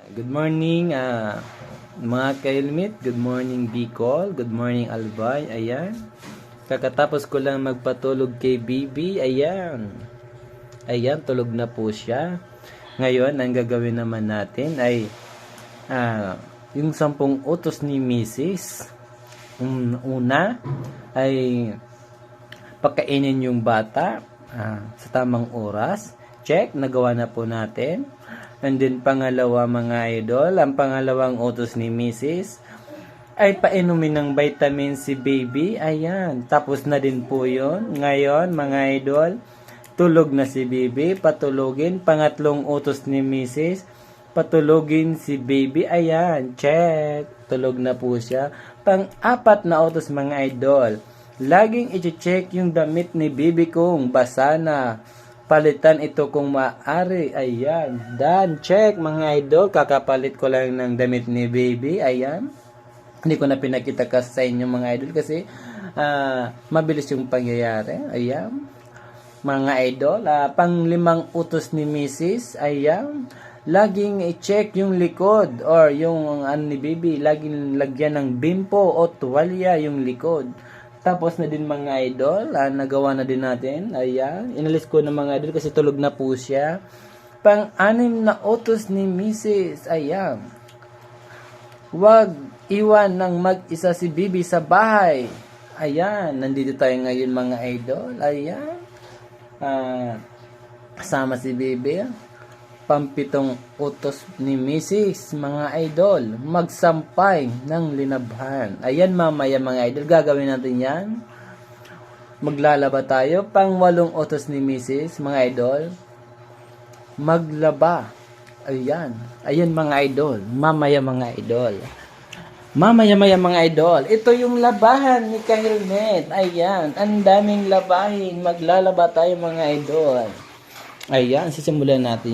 Good morning, mga ka-helmet. Good morning, Bicol. Good morning, Albay. Ayan. Kakatapos ko lang magpatulog kay Bibi. Ayan. Ayan, tulog na po siya. Ngayon, ang gagawin naman natin ay yung 10 utos ni Mrs. Una ay pakainin yung bata sa tamang oras. Check, nagawa na po natin. And then pangalawa mga idol, ang pangalawang utos ni Mrs. ay painumin ng vitamin si baby. Ayan, tapos na din po yun. Ngayon mga idol, tulog na si baby, patulogin. Pangatlong utos ni Mrs. patulogin si baby. Ayan, check, tulog na po siya. Pang-apat na utos mga idol, laging i-check yung damit ni baby kung basa na. Palitan ito kung maaari. Ayan. Done. Check mga idol. Kakapalit ko lang ng damit ni baby. Ayan. Hindi ko na pinakita kasi sa inyo mga idol kasi mabilis yung pangyayari. Ayan. Mga idol. Pang-5 utos ni Mrs. Ayan. Laging i-check yung likod or yung ni baby. Laging lagyan ng bimpo o tuwalya yung likod. Tapos na din mga idol, nagawa na din natin. Ayan, inalis ko na mga idol kasi tulog na po siya. Pang-6 na utos ni Mrs. Ayan, huwag iwan ng mag-isa si Bibi sa bahay. Ayan, nandito tayo ngayon mga idol. Ayan, kasama si Bibi. Pang-7 utos ni Mrs. mga idol, magsampay ng linabhan. Ayan mamaya mga idol, gagawin natin yan. Maglalaba tayo. Pang-8 utos ni Mrs. mga idol, maglaba. Ayan. Ayan mga idol, mamaya mga idol. Mamaya mga idol, ito yung labahan ni ka-helmet. Ayan, ang daming labahin. Maglalaba tayo mga idol. Ayan, sisimulan natin.